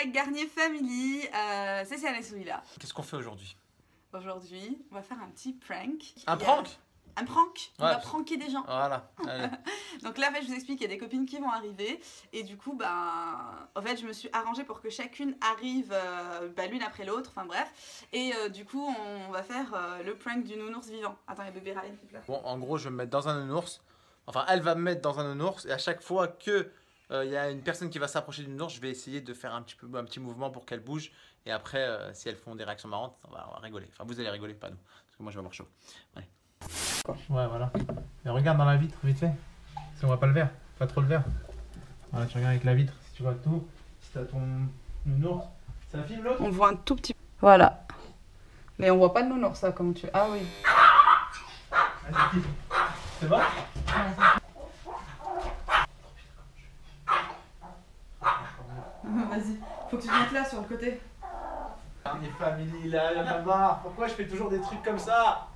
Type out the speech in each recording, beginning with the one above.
hashtag Garnier Family, c'est Cianès là. Qu'est-ce qu'on fait aujourd'hui? Aujourd'hui, on va faire un petit prank. Un prank? Un prank. On Ouais. va pranker des gens. Voilà, allez. Donc là, en fait, je vous explique, il y a des copines qui vont arriver. Et du coup, en fait, je me suis arrangée pour que chacune arrive l'une après l'autre. Enfin bref. Et du coup, on va faire le prank du nounours vivant. Attends, il y a bébé Ryan qui pleure. Bon, en gros, je vais me mettre dans un nounours. Enfin, elle va me mettre dans un nounours. Et à chaque fois que il y a une personne qui va s'approcher du nounours, je vais essayer de faire un petit mouvement pour qu'elle bouge. Et après, si elles font des réactions marrantes, on va rigoler. Enfin, vous allez rigoler, pas nous. Parce que moi, je vais avoir chaud. Allez. Ouais, voilà. Et regarde dans la vitre, vite fait. Si on voit pas le verre, pas trop le verre. Voilà, tu regardes avec la vitre, si tu vois tout. Si t'as ton nounours. Ça filme l'autre? On voit un tout petit peu. Voilà. Mais on voit pas de nounours, ça, comme tu... Ah oui. C'est bon? Vas-y, faut que tu te mettes là, sur le côté. Les familles là, il y en a marre. Pourquoi je fais toujours des trucs comme ça?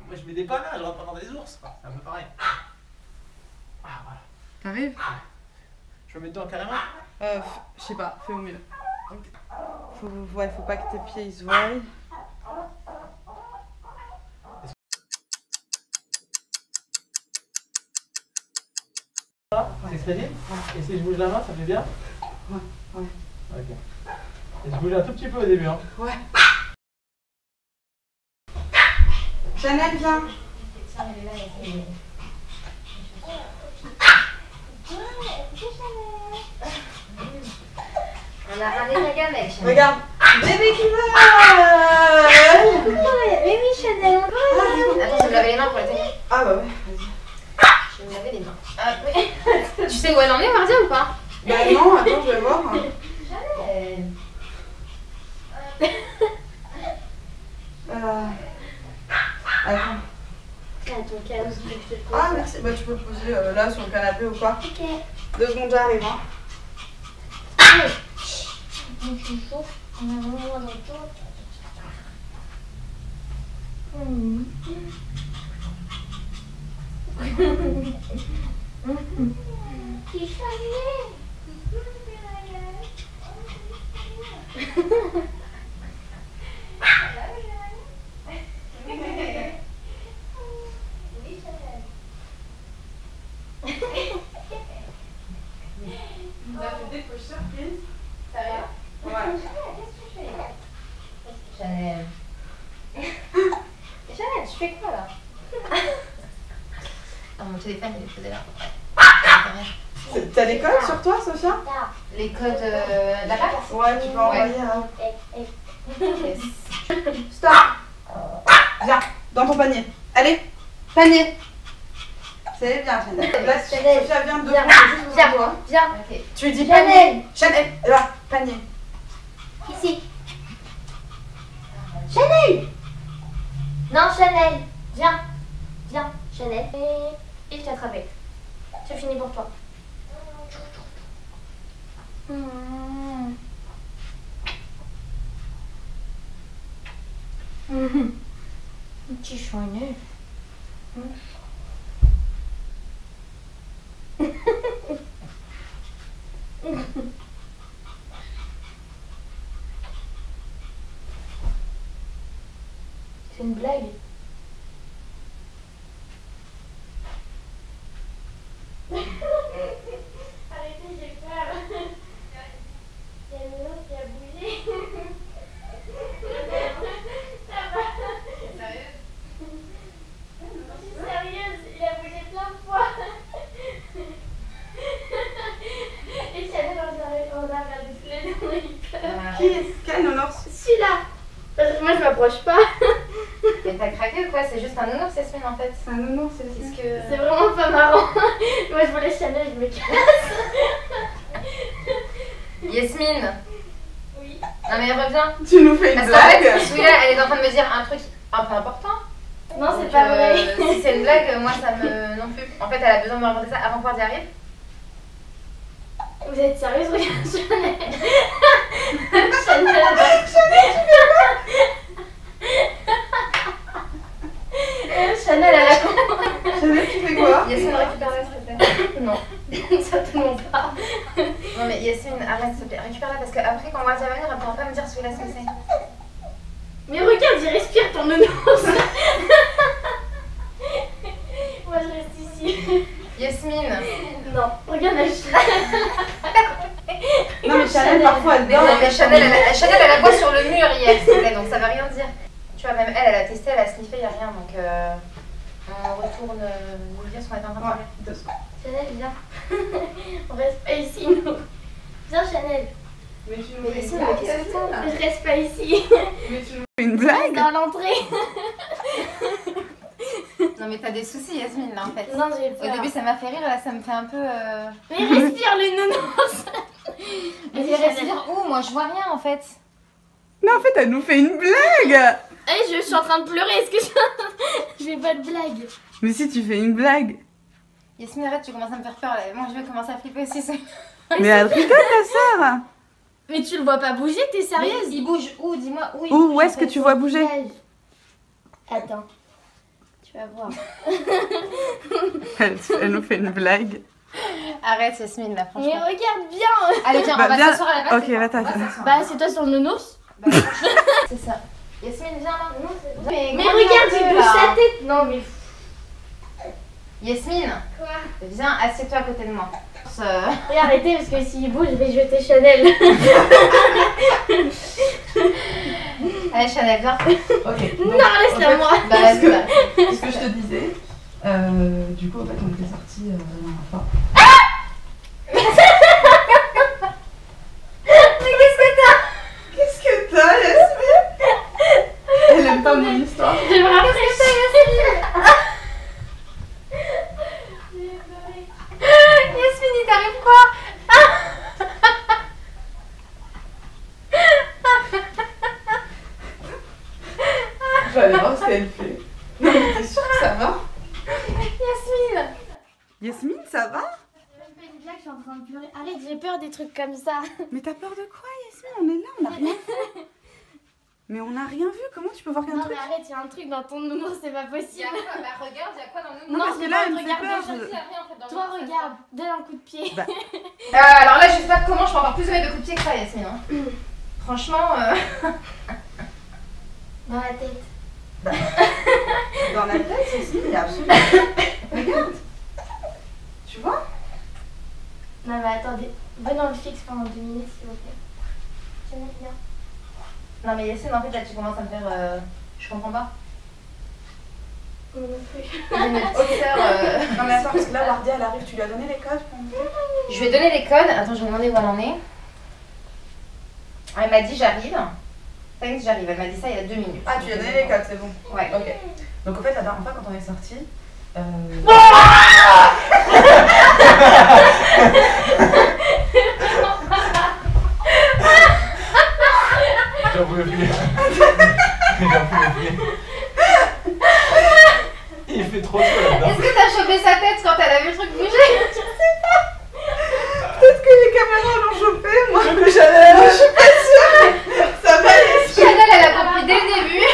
Moi je mets des panaches, je rentre pas dans des ours. C'est un peu pareil. Ah voilà. T'arrives? Je me mets dedans carrément? Je sais pas, fais au mieux. Faut pas que tes pieds ils se voient. C'est crédible? Et si je bouge la main, ça fait bien? Ouais. Ok. Et je bouge un tout petit peu au début, hein? Ouais. Chanel, viens. On a ramené la gamelle, Chanel. Regarde, bébé qui vole. Mais oui, Chanel, on vole. Attends, je vais me laver les mains pour la tenir. Ah bah ouais, vas-y. Je vais me laver les mains. Ah, oui. Tu sais où elle en est, Mardia, ou pas? Bah non, attends, je vais voir. Attends. Ton calme, je te pose. Ah merci, bah tu peux te poser là sur le canapé ou quoi. Ok. 2 secondes, j'arrive. Hein. Mon chouchou, on a vraiment dans le dos. Qui savait? On a fait des poches surprises. Sérieux? Ouais. Qu'est-ce que tu fais? Chanel. Chanel, tu fais quoi là? Non, mon téléphone il est posé là. T'as des codes sur toi, Sophia? Les codes de la carte? Ouais, tu peux envoyer. Hein. Yes. Stop. Viens, dans ton panier. Allez, panier. C'est bien, Chanel. Là, Sophia vient de Viens, juste besoin de toi. viens. Ok. Tu lui dis Chanel. panier. Chanel, là, panier. Ici. Chanel. Non, Chanel. Viens. Viens, Chanel. Et je t'ai attrapé. C'est fini pour toi. Petit Chanel. C'est une blague. Arrêtez, j'ai peur. Il y a une autre qui a bougé. Ça va. Sérieuse? Je suis sérieuse, il a bougé plein de fois. Et Chanel, on a regardé tous les deux, on a eu peur. Qui est-ce? Quel nounours? Celui-là. Parce que moi je m'approche pas. Mais t'as craqué ou quoi? C'est juste un nounours, Yasmine en fait. C'est un nounours, c'est Qu'est-ce que... C'est vraiment pas marrant. Moi je voulais Chanel, je me casse. Yasmine. Oui. Non mais reviens. Tu nous fais une Parce qu'en fait, blague? celui-là, elle est en train de me dire un truc un peu important. Non, c'est pas vrai. Si c'est une blague, moi ça me... non plus. En fait, elle a besoin de me raconter ça avant qu'on y arrive. Vous êtes sérieuse? Regarde Chanel. Chanel. Chanel, elle a Chanel, tu fais quoi? Yasmine, récupère-la s'il te plaît. Non, certainement pas. Non mais Yasmine, arrête s'il te plaît, récupère-la parce qu'après, quand Wardia va venir, elle pourra pas me dire celui-là ce que c'est. Mais regarde, il respire ton nounours. Moi je reste ici. Yasmine. Non, regarde la Non, mais Chanel, parfois, elle Mais dort. non, mais Chanel, elle la voit sur le mur hier, s'il te plaît, donc ça veut rien dire. Tu vois, même elle a testé, elle a sniffé, il a rien, donc on retourne vous dire ce qu'on était en train de parler. 2 secondes. Chanel, viens. On reste pas ici, nous. Viens, Chanel. Mais tu Mais nous fais ici, une mais blague, qu'est-ce que Yasmine. Je reste pas ici. Mais tu nous fais une blague. Dans l'entrée. Non, mais t'as des soucis, Yasmine, là, en fait. Non, j'ai Au peur. début, ça m'a fait rire, là, ça me fait un peu. Mais respire le nounours. Mais il respire où? Moi, je vois rien, en fait. Mais en fait, elle nous fait une blague. Allez, je suis en train de pleurer. Est-ce que je fais pas de blague? Mais si tu fais une blague. Yasmine, arrête, tu commences à me faire peur, là. Moi, je vais commencer à flipper aussi. Mais elle rigole, ta sœur. Mais tu le vois pas bouger, t'es sérieuse? Il bouge où? Dis-moi où il Où bouge, est-ce en que fait. tu vois bouger? Attends. Tu vas voir. Elle nous fait une blague. Arrête, Yasmine, là, Mais franchement. regarde bien. Allez, viens, Bah, on va viens. s'asseoir à la place. Ok, va t'asseoir. Bah, c'est toi sur le nounours. C'est ça. Yasmine, viens là. Mais Mais grandis regarde, un peu, il bouge là. sa tête. Non, mais. Yasmine, Quoi? viens, assieds-toi à côté de moi. Regarde, arrêtez parce que s'il bouge, je vais jeter Chanel. Allez, Chanel, viens. Ok. Non, laisse-la moi. Bah, vas-y, bah. Ce que je te disais, du coup, en fait, on était sortis la dernière fois. Mais qu'est-ce que t'as? Qu'est-ce que t'as, Yasmine? Elle aime pas mon histoire. Je me rappelle. Yasmine, il t'arrive quoi? Je vais aller voir ce qu'elle fait. Non, mais t'es sûre que ça va? Yasmine. Yasmine, ça va? Je fais une blague, je suis en train de pleurer. Arrête, j'ai peur des trucs comme ça. Mais t'as peur de quoi, Yasmine? On est là, on a rien vu. Mais on n'a rien vu, comment tu peux voir qu'un Non, truc? mais arrête, il y a un truc dans ton nounours, c'est pas Il y a possible. quoi? Bah, regarde, il y a quoi dans le Non, parce que là, elle me fait regarde peur. déjà. Il y a rien, en fait, dans le Toi, monde, ça regarde, donne un coup de pied. Bah. Alors là, je sais pas comment je peux avoir plus de coups de pied que ça, Yasmine. Hein. Franchement, Dans la tête. Dans la tête, Yasmine, il y a absolument. Regarde. Tu vois? Non, mais attendez, venez on le fixe pendant 2 minutes, s'il vous plaît. Chanel, viens. non mais Yasmine, en fait, là, tu commences à me faire. Je comprends pas. Moi non plus. Une petite sœur. Non, mais attends, parce que là, Wardia, elle arrive, tu lui as donné les codes pour nous? Je lui ai donné les codes. Attends, je vais demander où elle en est. Elle m'a dit j'arrive. T'inquiète, j'arrive. Elle m'a dit ça il y a 2 minutes. Ah, tu lui as donné les codes, c'est bon. Ouais. Ok. Donc, en fait, la dernière fois, quand on est sortis. J'en pouvais plus. J'en pouvais plus. Il fait trop chaud là-dedans. Est-ce que t'as chopé sa tête quand elle a vu le truc bouger? Peut-être que les caméras l'ont chopé, moi. Je Chanel. Je suis pas sûre. Ça va, Yasmine. Chanel, elle a compris dès le début.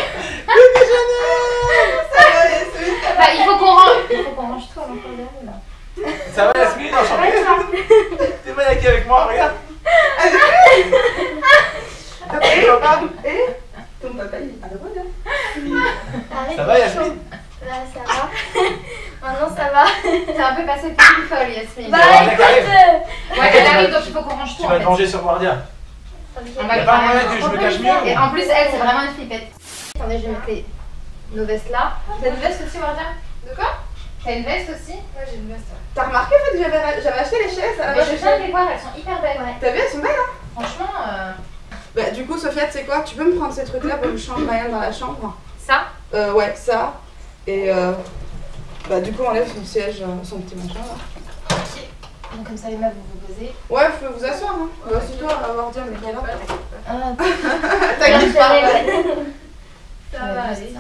Ça va, Yasmine. Bah, il faut qu'on range. Il faut qu'on range tout avant qu'on arrive là. Ça va Yasmine, enchanté. T'es maniaque avec moi, regarde. Et papa. Et ton papa, il est drôle, hein. Arrête, Ça va c'est Yasmine? chaud. Là, ça va. Maintenant, ça va. C'est un peu passé pour une folle, Yasmine. Bah, Wardia qui écoute. Ouais, elle arrive donc il faut qu'on range tout. Tu en vas te fait. venger sur Wardia. On Y va a le pas faire. moyen que je me cache mieux. Et en plus, elle, c'est vraiment une flippette. Attendez, je vais mettre nos vestes là. T'as une veste aussi, Wardia? De quoi? T'as une veste aussi? Ouais, j'ai une veste. T'as remarqué, en fait, que j'avais acheté les chaises à la Mais je base. viens de les voir, elles sont hyper belles. Ouais. T'as vu, elles sont belles, hein? Franchement, Bah, du coup, Sophia, tu sais quoi? Tu peux me prendre ces trucs-là pour que je change Ryan dans la chambre? ça. Ouais, ça. Et bah, du coup, on enlève son siège, son petit machin là. Donc, comme ça, les meufs, vous vous posez. Ouais, vous pouvez vous asseoir, hein. Bah, assieds-toi, on va voir dire, mais qui est là. Ah, T'inquiète pas. ça va aller.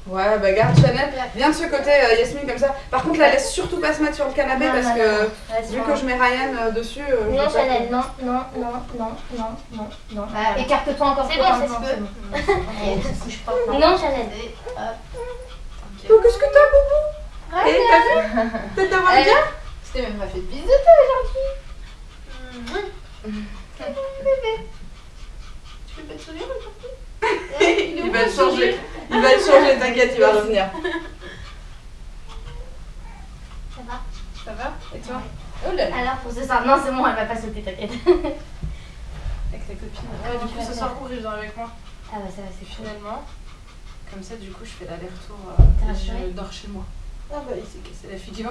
Ouais, bah, garde Chanel. Viens de ce côté, Yasmine, comme ça. Par contre, la laisse surtout pas se mettre sur le canapé Non, parce non, que Vas-y, vu que je mets Ryan dessus. je Non, veux pas Chanel, que- non, non, non, non, non, non, non. Bah, écarte-toi encore C'est plus bon, un c'est petit bon, peu. c'est bon. Et tu te couches pas. Non, Chanel. Oh, qu'est-ce que t'as, Boubou? Et t'as vu? Peut-être d'avoir bien? Je t'ai même pas fait de bisous, toi, aujourd'hui. Tu fais pas de sourire le papy? Il va le changer. Il va le changer, t'inquiète, il va revenir. Ça va? Ça va? Et toi? Oh là là. Alors pour ce soir, non c'est bon, elle va pas sauter, t'inquiète. Avec ta copine. Ouais, du coup, ce soir, cours, je dors avec moi. Ah bah ça va, c'est chaud. Finalement, comme ça, du coup, je fais l'aller-retour. T'es Et rassurée? je dors chez moi. Ah bah, il s'est cassé la figure.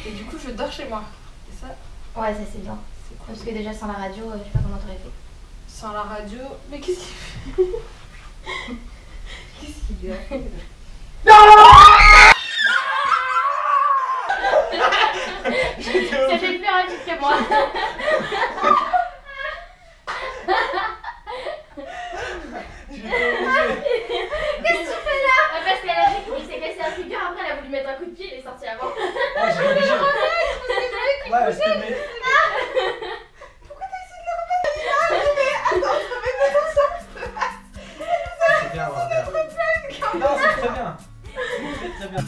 Et du coup, je dors chez moi. Et ça, Ouais, ça c'est bien. c'est cool. Parce que déjà sans la radio, je sais pas comment t'aurais fait. Sans la radio. Mais qu'est-ce qu'il fait? Qu'est-ce qu'il a fait? Ça fait plus rapide que moi. Qu'est-ce que tu fais là? Parce qu'elle a dit qu'il s'est cassé la figure, après elle a voulu mettre un coup de pied, il est sorti avant. Ouais, j'ai obligé. Ouais, parce que mais... C'est bien, ouais, bien. Non, c'est très bien. C'est très bien.